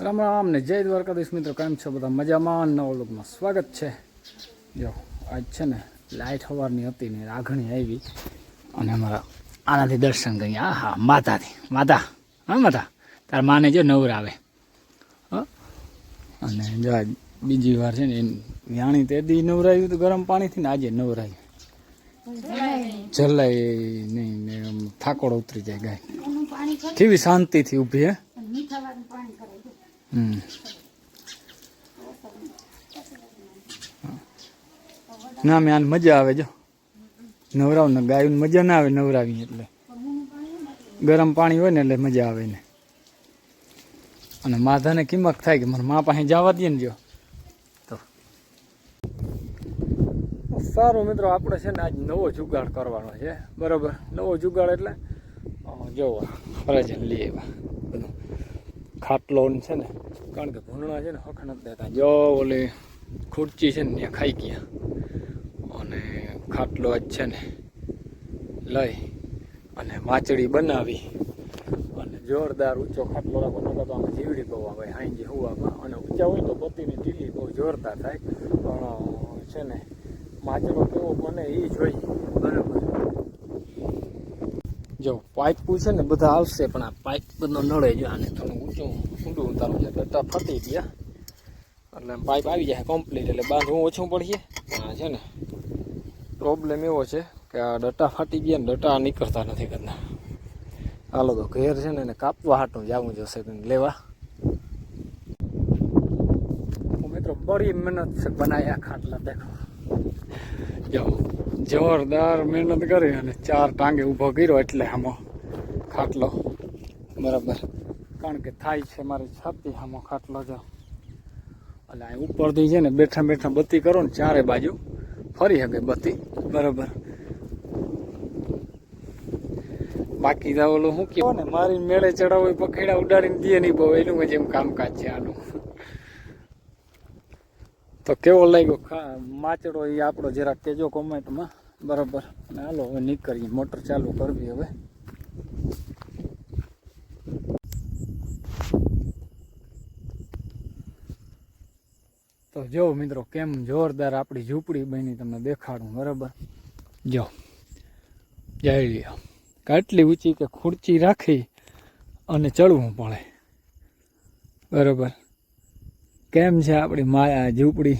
રામ રામ ને જય દ્વારકાધીશ મિત્રો, કેમ છો બધા? મજામાં. નવો લોકમાં સ્વાગત છે. જો આજ છે ને લાઇટ સવારની હતી ને રાઘણી આવી અને અમારા આનાથી દર્શન કરી. હા માતાથી માતા, હા માતા તાર માને જો નવરાવે. અને જો આજ બીજી વાર છે ને વ્યાણી તે દી નવરાયું તો ગરમ પાણીથી ને આજે નવરાયું. જલાય નહીં ને થાકોડો ઉતરી જાય ગાય. કેવી શાંતિથી ઊભી હે. ના મેં આને મજા આવે. જો નવરાવ ને ગાયું મજા ના આવે નવરાવી એટલે ગરમ પાણી હોય ને એટલે મજા આવે ને. અને માધાને કિંમત થાય કે મારા મા પાસે જવા દે ને. જો તો સારું મિત્રો, આપણે છે ને આજ નવો જુગાડ કરવાનો છે. બરાબર, નવો જુગાડ એટલે જોવો ફરજન લઈ આવ્યા બધું ખાટલો છે ને, કારણ કે ભૂંડણા છે ને હખ નથી દેતા. જો ઓલી ખુરચી છે ને ત્યાં ખાઈ ગયા અને ખાટલો જ છે ને લઈ અને માચડી બનાવી અને જોરદાર ઊંચો ખાટલો રાખો તો આમાં જીવડી બહુ આવે હાંજી હુવામાં. અને ઊંચા હોય તો પતિની ઢીલી બહુ જોરદાર થાય. પણ છે ને માચડો કેવો બને એ જોઈ. બરાબર, જો પાઇપું છે ને બધા આવશે પણ આ પાઇપ બધો નળે. જો આને થોડું ઊંડું ઉતારવું છે, ડટ્ટા ફટી ગયા એટલે પાઇપ આવી જાય કમ્પ્લીટ, એટલે બાંધવું ઓછું પડશે. આ છે ને પ્રોબ્લેમ એવો છે કે આ ડટ્ટા ફાટી ગયા ને ડટ્ટા નીકળતા નથી કરતા. હાલો તો ઘેર છે ને એને કાપવા હાટું જવું જશે લેવા. મિત્રો બડી મહેનત છે બનાવ્યા ખાટલા. દેખો જો જોરદાર મહેનત કરી અને 4 ટાંગે ઊભો કર્યો એટલે આમાં ખાટલો. બરાબર, કારણ કે થાય છે મારી છાતી આમાં ખાટલો. જો એટલે આ ઉપરથી છે ને બેઠા બેઠા બત્તી કરો ને ચારે બાજુ ફરી શકે બત્તી. બરાબર, બાકી તો ઓલું શું કહેવાય ને મારી મેળે ચડાવો પખેડા ઉડાડીને દે નહીં બહુ એનું જેમ કામકાજ છે આનું. તો કેવો લાગ્યો માચડો એ આપણો જરાક કહેજો કોમેન્ટમાં. બરાબર, અને હાલો હવે નીકળીએ, મોટર ચાલુ કરવી હવે. તો જો મિત્રો કેમ જોરદાર આપણી ઝૂંપડી બની તમને દેખાડું. બરાબર, જો જઈ લ્યો કેટલી ઊંચી કે ખુરચી રાખી અને ચડવું પડે. બરાબર, કેમ છે આપણી માયા ઝૂંપડી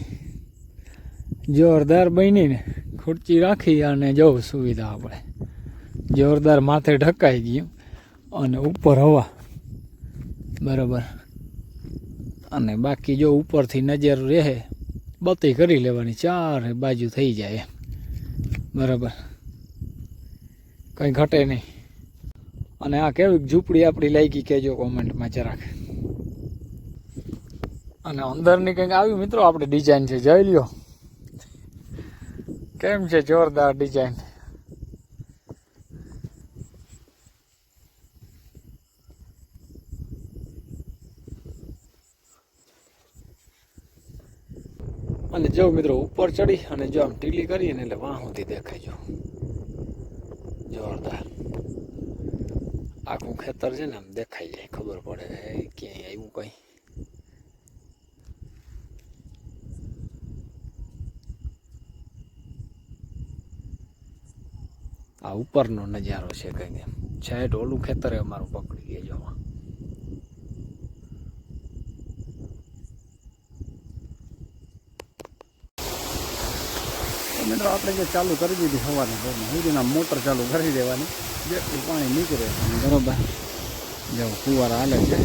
જોરદાર બની ને. ખુરચી રાખી અને જવું સુવિધા આપણે જોરદાર, માથે ઢકાઈ ગયું અને ઉપર હવા. બરાબર, અને બાકી જો ઉપરથી નજર રહે બત્તી કરી લેવાની, 4 બાજુ થઈ જાય. બરાબર, કંઈ ઘટે નહીં. અને આ કેવી ઝૂંપડી આપણી લાગી કહેજો કોમેન્ટમાં જરાક. અને અંદરની કંઈક આવી મિત્રો આપણે ડિઝાઇન છે, જોઈ લ્યો કેમ છે જોરદાર ડિઝાઇન. અને જો મિત્રો ઉપર ચડી અને જો આમ ટીલી કરીએ ને એટલે વાહ સુધી દેખાય. જો જોરદાર આખું ખેતર છે ને આમ દેખાઈ જાય, ખબર પડે ક્યાંય આવ્યું કઈ. આ ઉપરનો નજારો છે કંઈક એમ. સાઈડ ઓલું ખેતર અમારું પકડી ગયું. જો મિત્રો આપણે જે ચાલુ કરી દીધી સવારના સુધીના મોટર ચાલુ કરી દેવાની, જેટલું પાણી નીકળે. બરોબર, જો ફુવારા હાલે છે.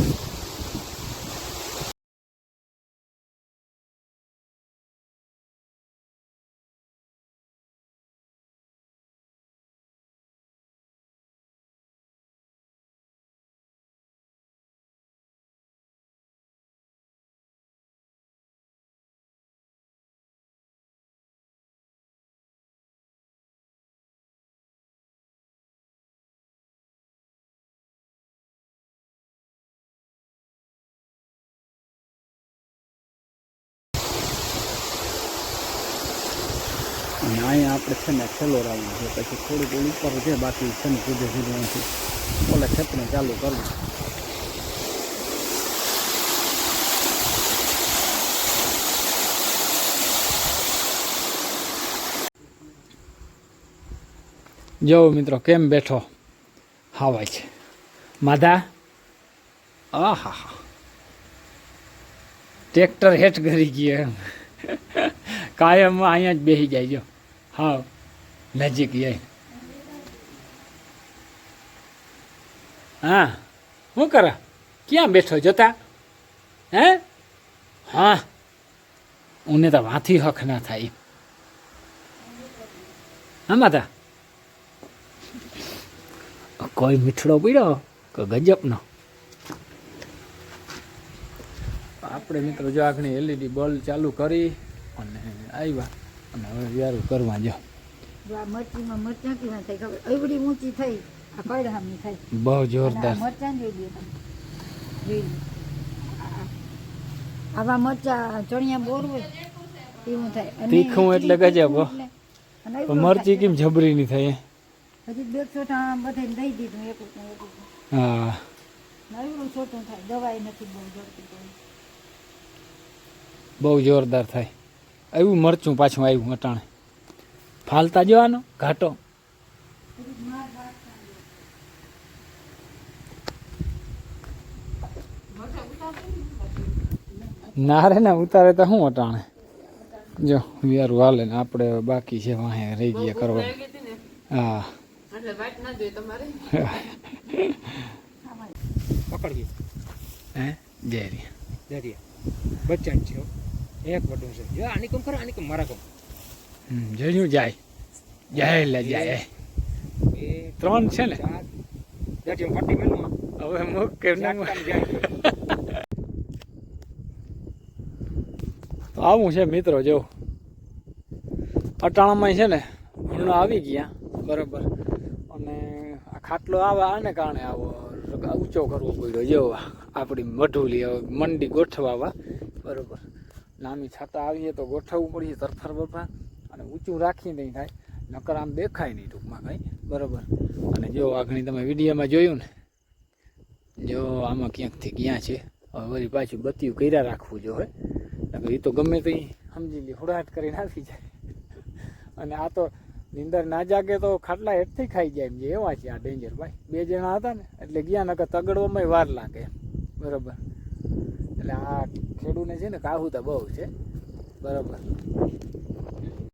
અને અહીંયા આપણે છે ને છેલ્લો રાઉન્ડ છે, પછી થોડુંક ઉપર છે, બાકી છે ને સીધે સીધું અહીંથી ઓલે ખેતને ચાલુ કરવું. જો મિત્રો કેમ બેઠો હાવાય છે માધા. આ હા હા ટ્રેક્ટર હેઠ કરી ગયો એમ કાયમ અહીંયા જ બેસી જાય જો હા નજીક જાય. હા શું કરે ક્યાં બેઠો જોતા હે? હા ઉને તો વાથી હક ના થાય. હા માતા કોઈ મીઠડો પીડ્યો કે ગજબનો. આપણે મિત્રો જો આગળ એલઈડી બલ્બ ચાલુ કરી અને આવ્યા અને હવે વ્યારું કરવા જો મરચીમાં મરચાં કેવા થાય ખબર એવડી ઊંચી થઈ આ કડહામની થઈ બહુ જોરદાર. મરચાં જોઈ લો આવા મરચાં ચણિયા બોર હોય એવું થાય. તીખું એટલે ગજબ હો. પણ મરચી કેમ જબરી ની થઈ? હજી 200 બધે દઈ દીધું એક. હા નવું છોટું થાય દવાઈ નથી બહુ ઝડપી બહુ જોરદાર થાય. એવું મરચું પાછું આવ્યું અટાણે ફાલતા જવાનો ઘાટો. ના રે ના ઉતારે તો શું અટાણે જો વ્યારું હાલે ને આપણે બાકી છે વાહે રહી ગયા કરવા. હા પકડીએ હે જય રે દરિયા બચ્ચા છે એક વટું છે જો આની કમ કરો આની કમ મારા કમ જોયું જાય જાય લે જાય. એ 3 છે ને દરિયા પટ્ટી મેલું હવે મુક કે તો આવું છે મિત્રો જો અટાણામાં છે ને ભૂંડા આવી ગયા બરાબર અને આ ખાટલો આવે આને કારણે આવો ઊંચો કરવો પડ્યો જો આપણી મઢુલી મંડી ગોઠવાવા બરાબર. નાની છાતા આવીએ તો ગોઠવવું પડશે તરફર બરફા અને ઊંચું રાખી નહીં થાય નકર આમ દેખાય નહીં ટૂંકમાં કાંઈ બરાબર. અને જો આગળ તમે વિડીયોમાં જોયું ને જો આમાં ક્યાંકથી ક્યાં છે હવે વળી પાછું બત્યું કર્યા રાખવું જો હે એ તો ગમે તે સમજી લે હુડાટ કરીને આવી જાય. અને આ તો નીંદર ના જાગે તો ખાટલા હેઠથી ખાઈ જાય એમ જે એવા છે આ ડેન્જર ભાઈ. 2 જણા હતા ને એટલે ગયા નકર તગડવામાં વાર લાગે બરાબર. એટલે આ ખેડૂને છે ને કાહુતા બહુ છે બરાબર.